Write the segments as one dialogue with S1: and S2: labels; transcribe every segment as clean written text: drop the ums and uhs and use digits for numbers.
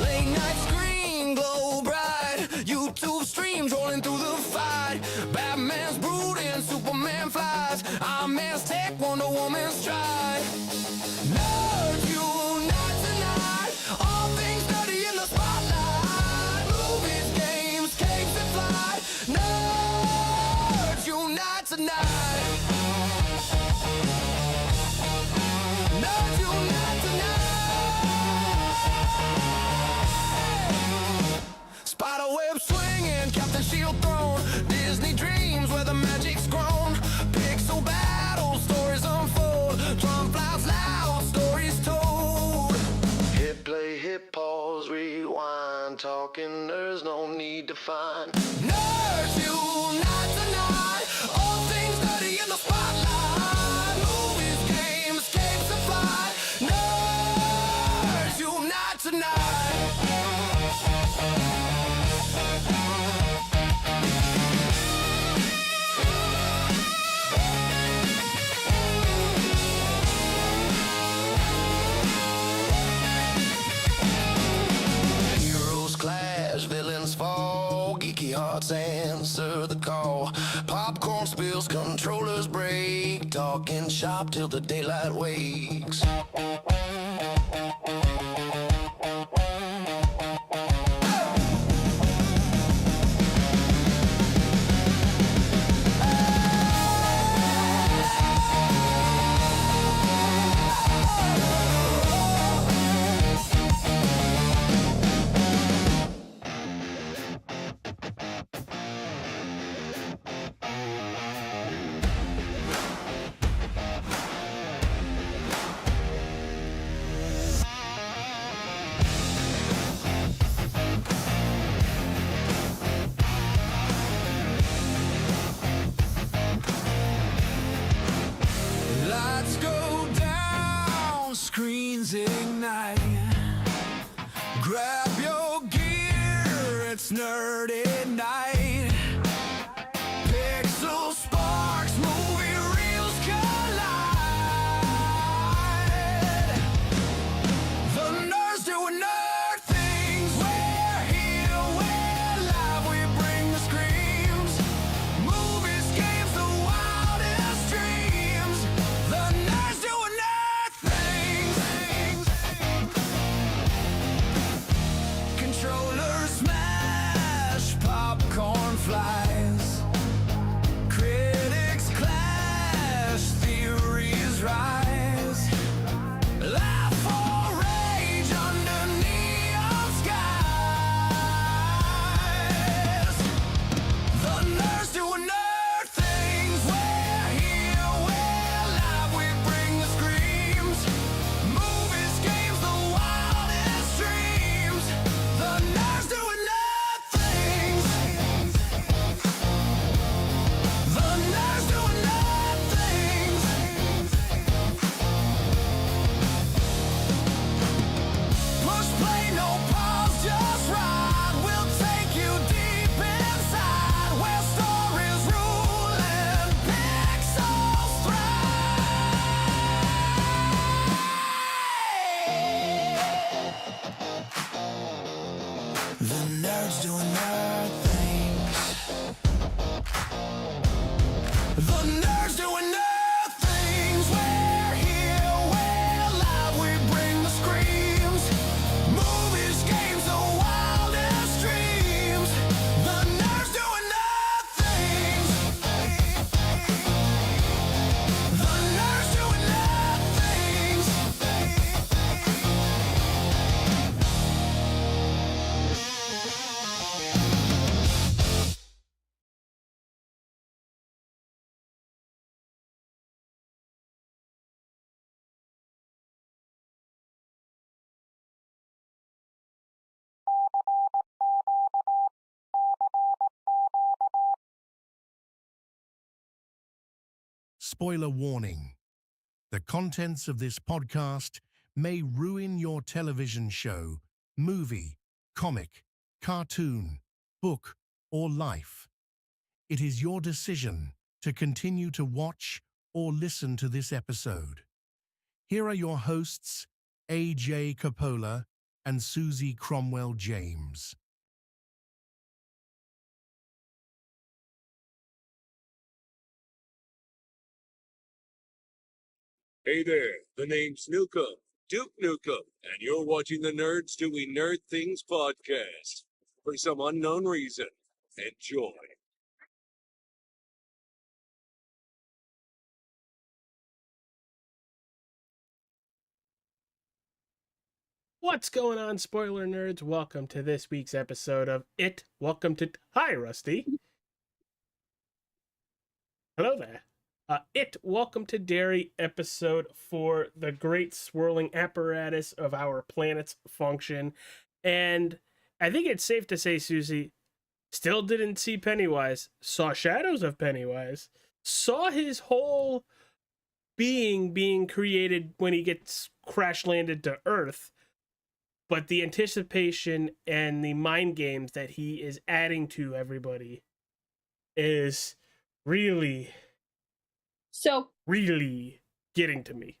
S1: Late night screen glow bright, YouTube streams rolling through the fight. Batman's brooding, Superman flies, Iron Man's tech, Wonder Woman's stride. Nerds unite tonight, all things dirty in the spotlight. Movies, games, capes and flight. Nerds unite tonight. Nerds unite tonight. Spiderweb swinging, Captain Shield thrown, Disney dreams where the magic's grown. Pixel battles, stories unfold, drum flies loud, stories told. Hit play, hit pause, rewind, talking nerds, no need to find. Nerds unite tonight, all things dirty in the spotlight. Movies, games, capes and flight. Nerds unite tonight. Heroes clash, villains fall, geeky hearts answer the call. Popcorn spills, controllers break, talking shop till the daylight wakes. Lights go down, screens ignite. Grab your gear, it's nerdy night. Pixel sparks, movie reels collide. The nerds doing nerd things. We're here, we're live, we bring the screams. Movies, games, the wildest dreams. The nerds doing nerd things. Controllers smash, popcorn flies. Critics clash, theories rise. Laugh or rage under neon skies. The nerds doing nerd things. We're here, we're live, we bring the screams. Movies, games, the wildest dreams. The nerds doing nerd things. The nerds doing nerd things. Push play, no pause, just ride. We'll take you deep inside, where stories rule and pixels thrive. The nerds doing nerd things. The nerds doing nerd things. We're here, we're live, we bring the screams. Movies, games, the wildest dreams. The nerds doing nerd things. The nerds doing nerd things.
S2: Spoiler warning. The contents of this podcast may ruin your television show, movie, comic, cartoon, book, or life. It is your decision to continue to watch or listen to this episode. Here are your hosts, AJ Coppola and Susie Cromwell James.
S3: Hey there, the name's Nukem, Duke Nukem, and you're watching the Nerds Doing Nerd Things podcast. For some unknown reason, enjoy.
S4: What's going on, spoiler nerds? Welcome to this week's episode of It. Welcome to... Hi, Rusty. Hello there. Welcome to Derry, episode 4, the great swirling apparatus of our planet's function. And I think it's safe to say, Susie, still didn't see Pennywise, saw shadows of Pennywise, saw his whole being created when he gets crash landed to Earth. But the anticipation and the mind games that he is adding to everybody is really getting to me.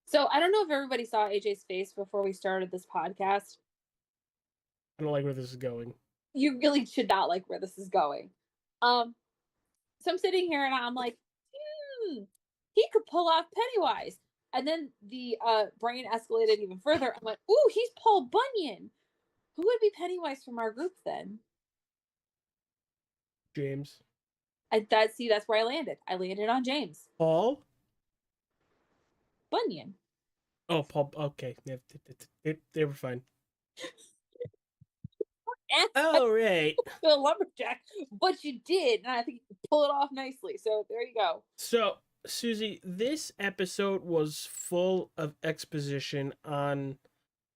S5: So I don't know if everybody saw AJ's face before we started this podcast.
S4: I don't like where this is going.
S5: You really should not like where this is going. So I'm sitting here and I'm like, he could pull off Pennywise. And then the brain escalated even further. I went, ooh, he's Paul Bunyan. Who would be Pennywise from our group then?
S4: James.
S5: That's where I landed. I landed on James.
S4: Paul?
S5: Bunyan.
S4: Oh, Paul. Okay. They were fine. All right.
S5: The lumberjack. But you did. And I think you pull it off nicely. So there you go.
S4: So, Susie, this episode was full of exposition on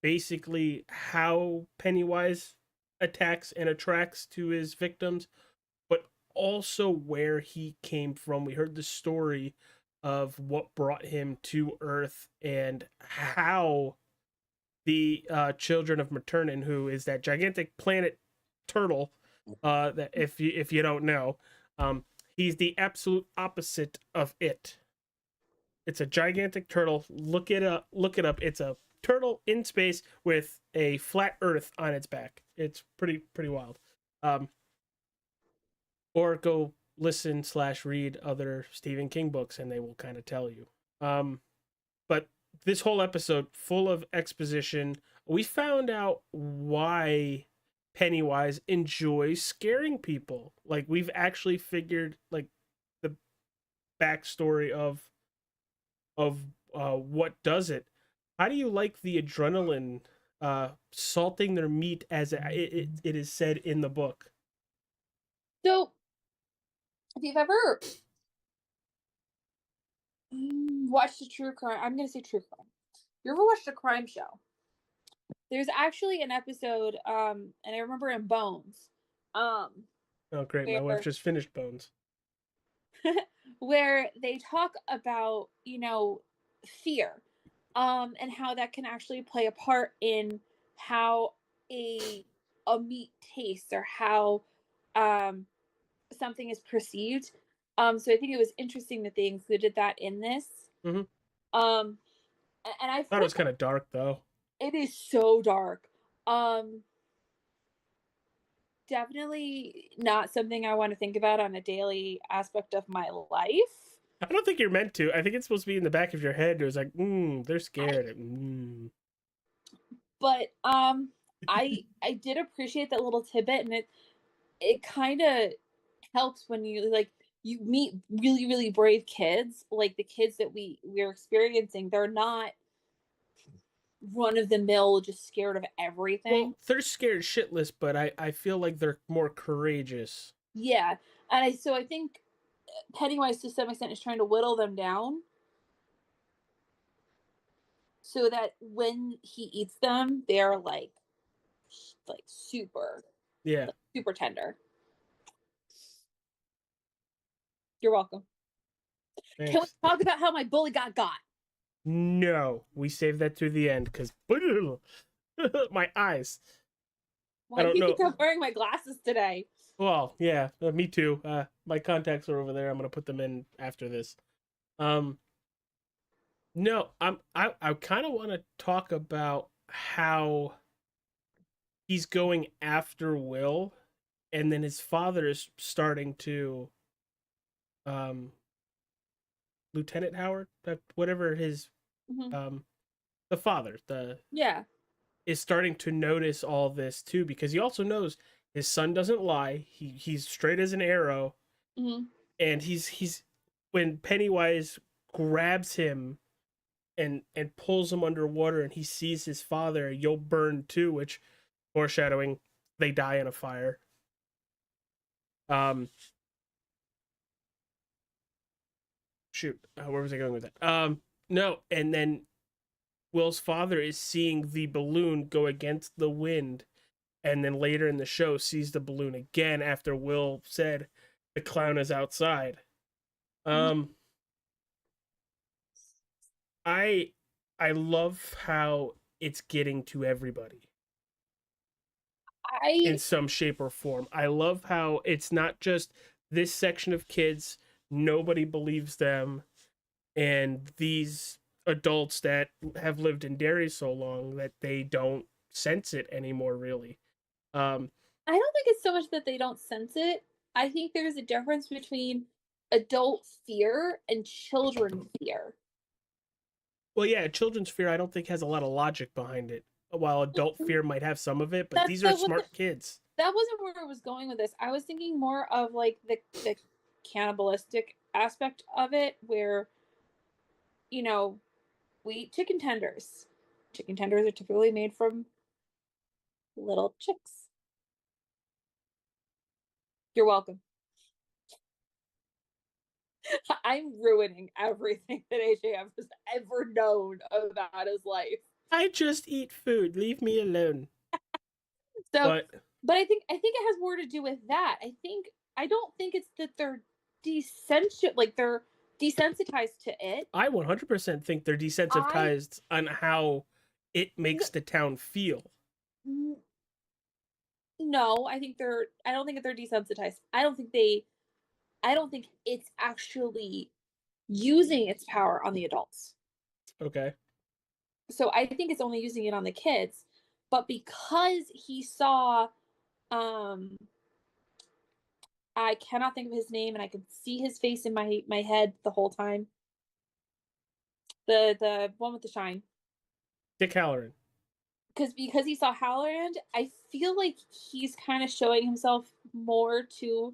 S4: basically how Pennywise attacks and attracts to his victims, but also where he came from. We heard the story of what brought him to Earth and how the children of Maternin, who is that gigantic planet turtle, that if you don't know, he's the absolute opposite of it. It's a gigantic turtle. Look it up. It's a turtle in space with a flat Earth on its back. It's pretty wild. Or go listen / read other Stephen King books, and they will kind of tell you. But this whole episode full of exposition. We found out why Pennywise enjoys scaring people. Like, we've actually figured like the backstory of what does it. How do you like the adrenaline salting their meat, as it is said in the book?
S5: So if you've ever watched a true crime, I'm going to say true crime. You ever watched a crime show? There's actually an episode, and I remember in Bones.
S4: Oh, great. My wife just finished Bones.
S5: Where they talk about, fear, and how that can actually play a part in how a meat tastes or how something is perceived. So I think it was interesting that they included that in this.
S4: Mm-hmm.
S5: And I
S4: thought it was kind of dark, though.
S5: It is so dark. Definitely not something I want to think about on a daily aspect of my life.
S4: I don't think you're meant to. I think it's supposed to be in the back of your head. It was like, they're scared.
S5: But I did appreciate that little tidbit, and it kind of helps when you meet really, really brave kids, like the kids that we're experiencing. They're not run of the mill, just scared of everything.
S4: Well, they're scared shitless, but I feel like they're more courageous.
S5: Yeah, and I think Pennywise to some extent is trying to whittle them down so that when he eats them, they're like super, super tender. You're welcome. Can we
S4: Thanks.
S5: talk about how my bully got?
S4: No, we saved that to the end because my eyes.
S5: Why
S4: I
S5: do
S4: don't
S5: you
S4: know.
S5: think I'm wearing my glasses today?
S4: Well, yeah, me too. My contacts are over there. I'm gonna put them in after this. Um, no, I kind of want to talk about how he's going after Will, and then his father is starting to, um, Lieutenant Howard, whatever his,
S5: Hmm.
S4: um, the father, the
S5: Yeah.
S4: is starting to notice all this too because he also knows his son doesn't lie. He's straight as an arrow,
S5: Hmm.
S4: and he's when Pennywise grabs him and pulls him underwater and he sees his father, you'll burn too, which foreshadowing they die in a fire. Um shoot, where was I going with that? No, and then Will's father is seeing the balloon go against the wind, and then later in the show sees the balloon again after Will said the clown is outside.
S5: Hmm.
S4: Um I I love how it's getting to everybody in
S5: I
S4: some shape or form. I love how it's not just this section of kids, nobody believes them, and these adults that have lived in Derry so long that they don't sense it anymore, really. Um,
S5: I don't think it's so much that they don't sense it. I think there's a difference between adult fear and children fear.
S4: well, yeah, children's fear I don't think has a lot of logic behind it, while adult fear might have some of it, but
S5: That
S4: these are
S5: that was
S4: smart kids.
S5: that wasn't where I was going with this. I was thinking more of like the cannibalistic aspect of it, where you know we eat chicken tenders. Chicken tenders are typically made from little chicks. You're welcome. I'm ruining everything that AJF has ever known about his life.
S4: I just eat food, leave me alone.
S5: So,
S4: But
S5: but I think it has more to do with that. I don't think it's that they're they're desensitized to it.
S4: I 100% think they're
S5: I
S4: desensitized on how it makes the town feel.
S5: no, I don't think they're desensitized. I don't think it's actually using its power on the adults.
S4: Okay.
S5: So I think it's only using it on the kids. But because he saw um I cannot think of his name and I could see his face in my head the whole time. The one with the shine.
S4: Dick Halloran.
S5: Because he saw Halloran, I feel like he's kind of showing himself more to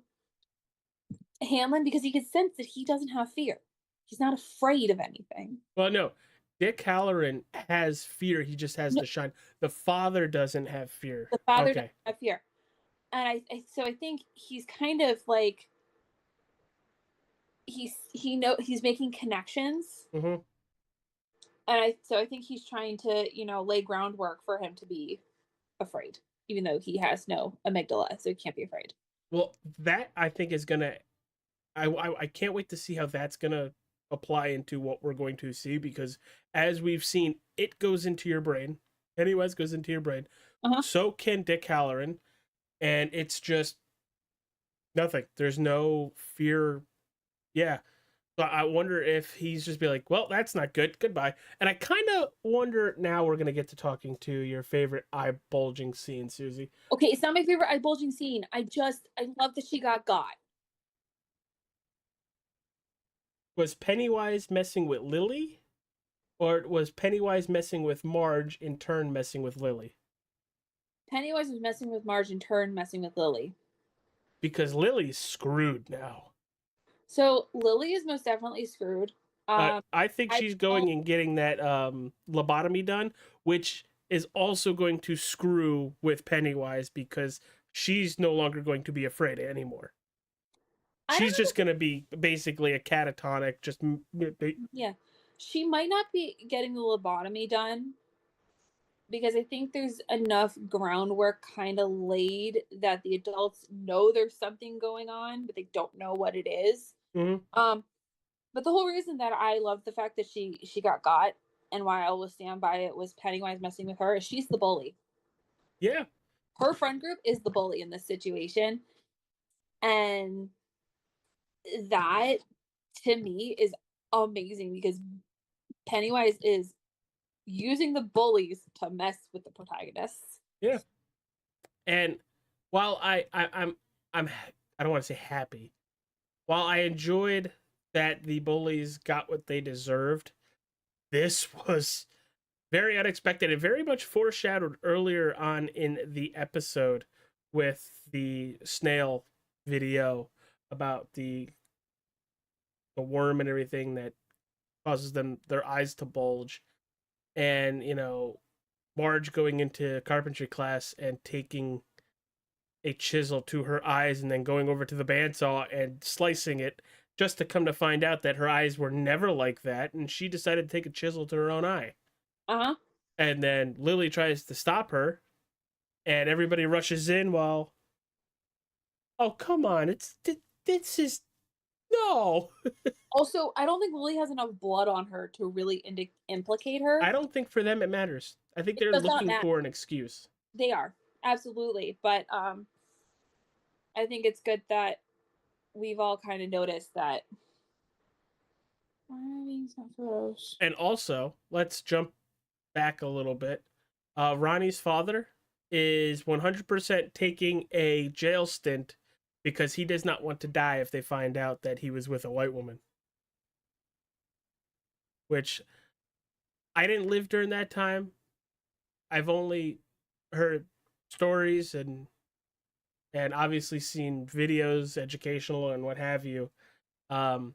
S5: Hanlon because he could sense that he doesn't have fear. He's not afraid of anything.
S4: Well, no. Dick Halloran has fear. He just has
S5: No,
S4: the shine. The father doesn't have fear.
S5: the father doesn't
S4: Okay.
S5: have fear. And so I think he's kind of like he's making connections.
S4: Hmm.
S5: And I think he's trying to, lay groundwork for him to be afraid, even though he has no amygdala, so he can't be afraid.
S4: Well, that I think is gonna. I can't wait to see how that's gonna apply into what we're going to see because as we've seen, it goes into your brain. Pennywise goes into your brain.
S5: Uh-huh.
S4: So can Dick Halloran, and it's just nothing. There's no fear. Yeah. So I wonder if he's just be like, well, that's not good. Goodbye. And I kind of wonder now we're going to get to talking to your favorite eye bulging scene, Susie.
S5: Okay, it's not my favorite eye bulging scene. I love that she got.
S4: Was Pennywise messing with Lily? Or was Pennywise messing with Marge, in turn messing with Lily?
S5: Pennywise was messing with Marge, in turn messing with Lily.
S4: Because Lily's screwed now.
S5: So Lily is most definitely screwed.
S4: I think
S5: I
S4: she's going and getting that lobotomy done, which is also going to screw with Pennywise because she's no longer going to be afraid anymore.
S5: I don't
S4: She's
S5: know.
S4: just going to be basically a catatonic.
S5: Yeah, she might not be getting the lobotomy done because I think there's enough groundwork kind of laid that the adults know there's something going on, but they don't know what it is.
S4: Mhm.
S5: Um, But the whole reason that I loved the fact that she got, and why I will stand by it, was Pennywise messing with her. Is she's the bully.
S4: Yeah.
S5: Her friend group is the bully in this situation, and that to me is amazing because Pennywise is using the bullies to mess with the protagonists.
S4: Yeah. And while I'm I don't want to say happy. While I enjoyed that the bullies got what they deserved, this was very unexpected and very much foreshadowed earlier on in the episode with the snail video about the worm and everything that causes them their eyes to bulge, and Marge going into carpentry class and taking a chisel to her eyes and then going over to the bandsaw and slicing it, just to come to find out that her eyes were never like that, and she decided to take a chisel to her own eye.
S5: Uh-huh.
S4: And then Lily tries to stop her, and everybody rushes in while, oh, come on, this is, no.
S5: Also, I don't think Lily has enough blood on her to really implicate her.
S4: I don't think for them it matters. I think
S5: It
S4: they're
S5: does not
S4: looking
S5: matter.
S4: for an excuse.
S5: They are, absolutely. But I think it's good that we've all kind of noticed that. Why are these not photos?
S4: And also, let's jump back a little bit. Ronnie's father is 100% taking a jail stint because he does not want to die if they find out that he was with a white woman. Which, I didn't live during that time. I've only heard stories and obviously seen videos, educational and what have you. But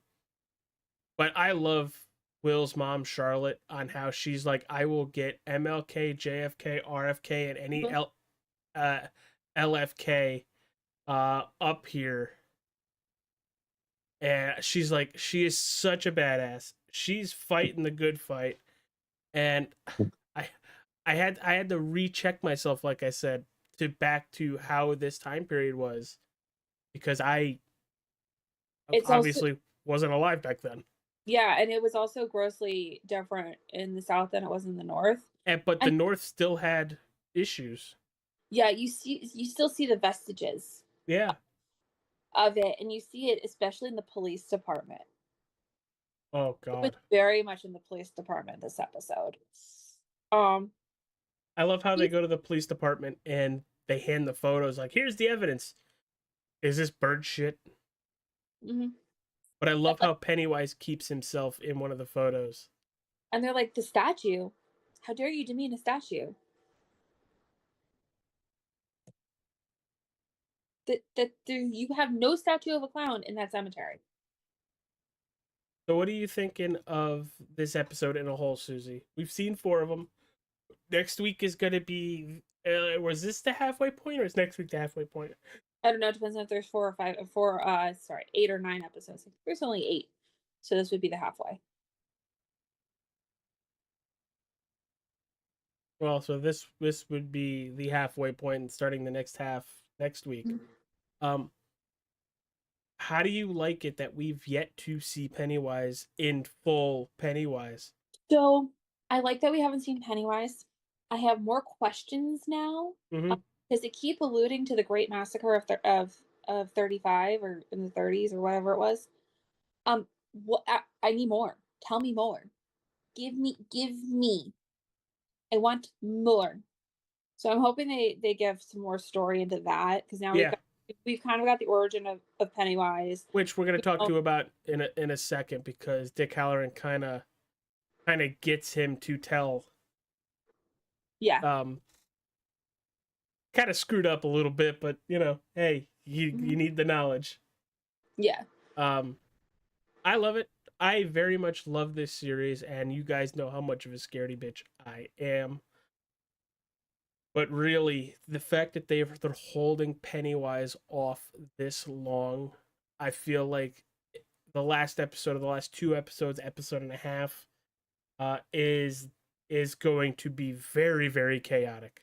S4: I love Will's mom, Charlotte, on how she's like, I will get MLK, JFK, RFK, and any LFK up here. And she's like, she is such a badass. She's fighting the good fight. And I had to recheck myself, like I said, back to how this time period was, because
S5: It's
S4: obviously
S5: also,
S4: wasn't alive back then.
S5: yeah, and it was also grossly different in the South than it was in the North.
S4: But the North still had issues.
S5: Yeah, you still see the vestiges
S4: Yeah.
S5: of it, and you see it especially in the police department.
S4: Oh
S5: It was
S4: God.
S5: very much in the police department this episode.
S4: I love how they go to the police department and they hand the photos like, here's the evidence. Is this bird shit?
S5: Mm-hmm.
S4: But I love how Pennywise keeps himself in one of the photos.
S5: And they're like, the statue. How dare you demean a statue? That you have no statue of a clown in that cemetery.
S4: So what are you thinking of this episode in a whole, Susie? We've seen 4 of them. Next week is going to be... was this the halfway point, or is next week the halfway point?
S5: I don't know. It depends on if there's 8 or 9 episodes. There's only 8. So this would be the halfway.
S4: Well, so this would be the halfway point, and starting the next half next week. Mm-hmm. How do you like it that we've yet to see Pennywise in full Pennywise?
S5: So I like that we haven't seen Pennywise. I have more questions now, because they keep alluding to the Great Massacre of 35 or in the 30s or whatever it was. What I need more. Tell me more. Give me. I want more. So I'm hoping they give some more story into that, because now we've kind of got the origin of Pennywise,
S4: which we're going to talk to about in a second, because Dick Halloran kind of gets him to tell.
S5: Yeah.
S4: Kind of screwed up a little bit, but hey, you need the knowledge.
S5: Yeah.
S4: I love it. I very much love this series, and you guys know how much of a scaredy bitch I am. But really, the fact that they're holding Pennywise off this long, I feel like the last episode of the last 2 episodes, episode and a half, is going to be very, very chaotic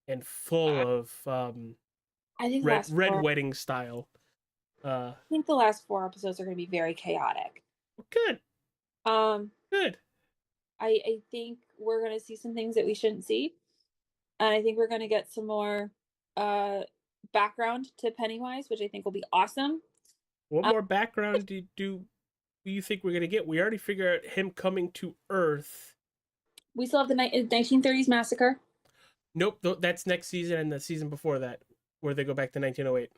S4: and full of
S5: I think
S4: red wedding style. Uh,
S5: I think the last 4 episodes are going to be very chaotic.
S4: good,
S5: Um,
S4: good.
S5: I think we're going to see some things that we shouldn't see, and I think we're going to get some more uh background to Pennywise, which I think will be awesome.
S4: What
S5: Uh,
S4: more background do you think we're gonna get? We already figured out him coming to Earth.
S5: we still have the 1930s massacre.
S4: Nope, that's next season and the season before that, where they go back to 1908.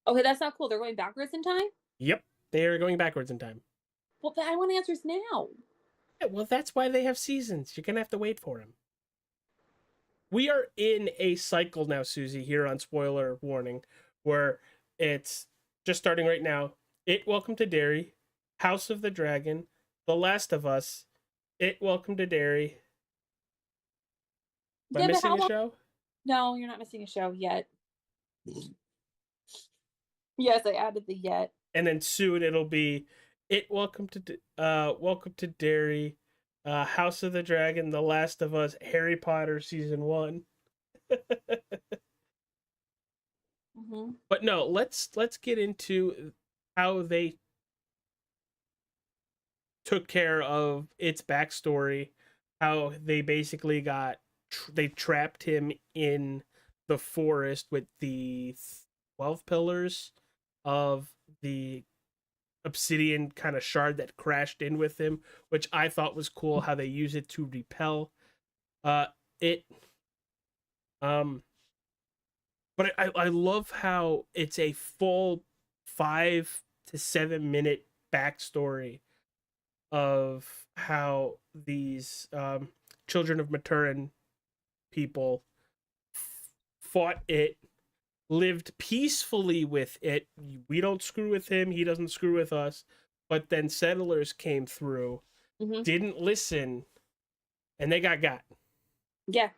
S5: Okay, that's not cool. They're going backwards in time.
S4: Yep, they are going backwards in time.
S5: Well, I want answers now.
S4: Yeah, well, that's why they have seasons. You're gonna have to wait for them. We are in a cycle now, Susie, here on Spoiler Warning, where it's just starting right now. It Welcome to Derry, House of the Dragon, The Last of Us, It Welcome to Derry. Am I
S5: Yeah, but
S4: missing
S5: how
S4: a
S5: long?
S4: show?
S5: No, you're not missing a show yet. Yes, I added the yet.
S4: And then soon it'll be Welcome to Derry, House of the Dragon, The Last of Us, Harry Potter season 1.
S5: Mm-hmm.
S4: But no, let's get into how they took care of its backstory, how they basically they trapped him in the forest with the 12 pillars of the obsidian kind of shard that crashed in with him, which I thought was cool how they use it to repel it. But I love how it's a full 5 to 7 minute backstory of how these children of Maturin people fought it, lived peacefully with it. We don't screw with him, he doesn't screw with us. But then settlers came through,
S5: Mm-hmm.
S4: didn't listen, and they got.
S5: Yeah.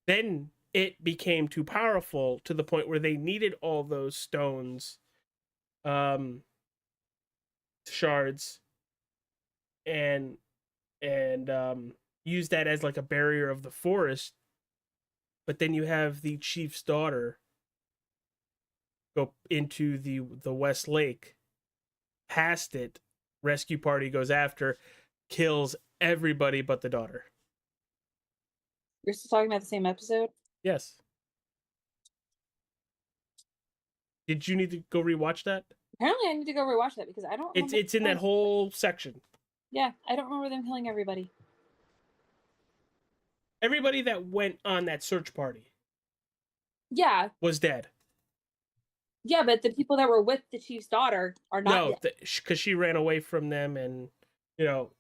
S4: Then it became too powerful to the point where they needed all those stones, shards, and use that as like a barrier of the forest. But then you have the chief's daughter go into the West Lake, past it. Rescue party goes after, kills everybody but the daughter.
S5: You're still talking about the same episode?
S4: Yes. Did you need to go rewatch that?
S5: Apparently, I need to go rewatch that because I don't remember.
S4: It's in that whole section.
S5: Yeah, I don't remember them killing everybody.
S4: Everybody that went on that search party
S5: Yeah,
S4: was dead.
S5: yeah, but the people that were with the chief's daughter are not
S4: No,
S5: dead.
S4: because she ran away from them and, you know,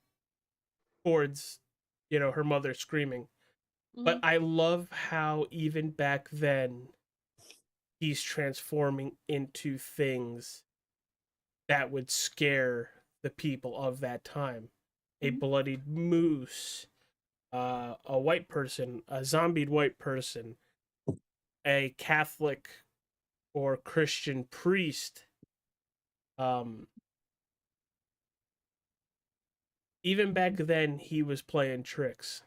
S4: towards, her mother screaming.
S5: Mhm.
S4: But I love how even back then he's transforming into things that would scare the people of that time. A
S5: Mhm.
S4: bloodied moose, a white person, a zombied white person, a Catholic or Christian priest. Even back then, he was playing tricks.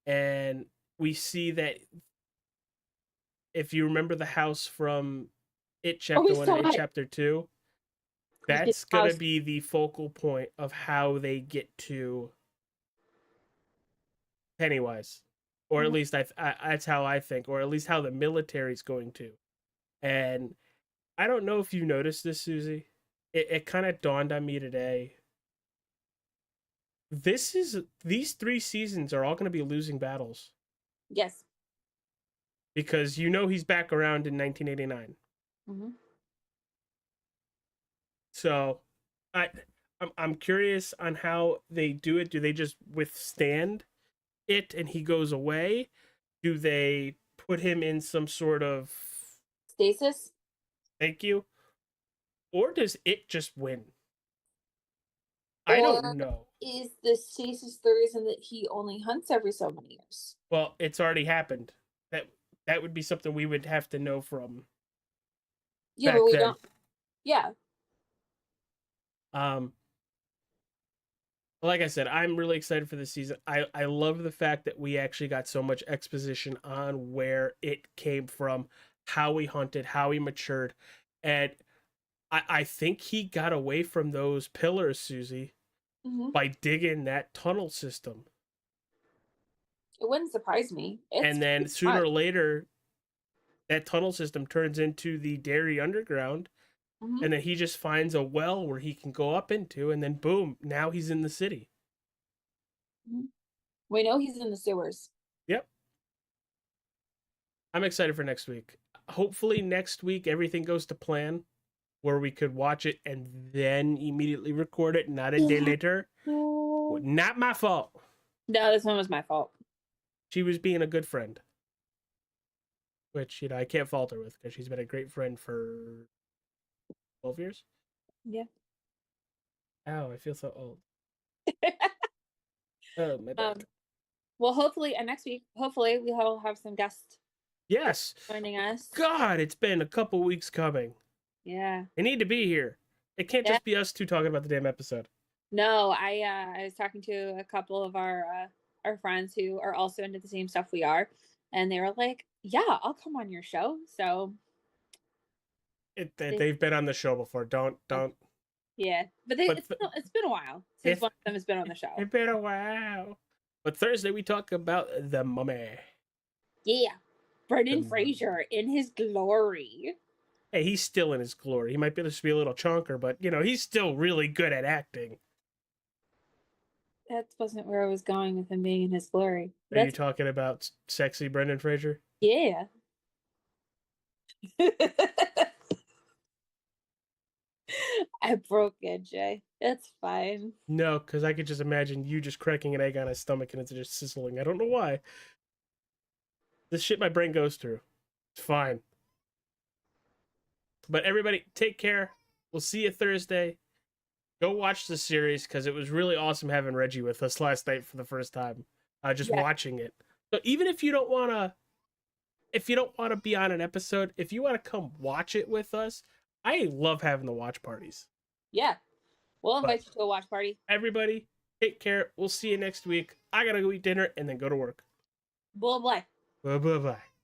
S4: And we see that if you remember the house from It
S5: Oh, we
S4: Chapter 1
S5: saw
S4: and It
S5: it.
S4: Chapter 2,
S5: Creepy
S4: that's going to
S5: house.
S4: be the focal point of how they get to Pennywise. Or at
S5: Mhm.
S4: least that's how I think, or at least how the military's going to. And I don't know if you noticed this, Susie. It kind of dawned on me today. These 3 seasons are all going to be losing battles
S5: Yes.
S4: because he's back around in 1989.
S5: Mm-hmm.
S4: So, I'm curious on how they do it. Do they just withstand it and he goes away? Do they put him in some sort of
S5: Stasis.
S4: thank you, or does it just win? I don't
S5: Or
S4: know.
S5: is the stasis the reason that he only hunts every so many years?
S4: Well, it's already happened. That would be something we would have to know from
S5: Yeah,
S4: back
S5: but we
S4: then.
S5: don't. Yeah.
S4: Um, like I said, I'm really excited for this season. I love the fact that we actually got so much exposition on where it came from, how he hunted, how he matured. And I think he got away from those pillars, Susie,
S5: Mhm.
S4: by digging that tunnel system.
S5: It wouldn't surprise me. It's
S4: And then
S5: pretty
S4: sooner
S5: fun.
S4: or later, that tunnel system turns into the Derry Underground.
S5: Mhm.
S4: And then he just finds a well where he can go up into, and then boom, now he's in the city.
S5: Mhm. We know he's in the sewers.
S4: Yep. I'm excited for next week. Hopefully next week everything goes to plan where we could watch it and then immediately record it, not a day later.
S5: No,
S4: Not my fault.
S5: this one was my fault.
S4: She was being a good friend. Which, I can't fault her with because she's been a great friend for 12 years.
S5: Yeah.
S4: Ow, I feel so old. Oh, my back.
S5: Well, hopefully, and next week, hopefully, we'll have some guests
S4: Yes.
S5: joining us.
S4: God, it's been a couple weeks coming.
S5: Yeah.
S4: They need to be here. It can't just be us two talking about the damn episode.
S5: No, I was talking to a couple of our friends who are also into the same stuff we are, and they were like, "Yeah, I'll come on your show." So
S4: They've been on the show before. Don't.
S5: yeah, but it's been a while since one of them has been on the show.
S4: It's been a while. But Thursday we talk about the Mummy.
S5: Yeah, Brendan Fraser in his glory.
S4: Hey, he's still in his glory. He might be just be a little chonker, but he's still really good at acting.
S5: That wasn't where I was going with him being in his glory.
S4: Are you talking about sexy Brendan Fraser?
S5: Yeah. I broke it, Jay. It's fine.
S4: No, because I could just imagine you just cracking an egg on his stomach and it's just sizzling. I don't know why. This shit my brain goes through. It's fine. But everybody, take care. We'll see you Thursday. Go watch the series because it was really awesome having Reggie with us last night for the first time. Watching it. So even if you don't wanna be on an episode, if you want to come watch it with us, I love having the watch parties.
S5: Yeah. We'll invite you to a watch party.
S4: Everybody, take care. We'll see you next week. I gotta go eat dinner and then go to work.
S5: Bye bye.
S4: Bye bye bye.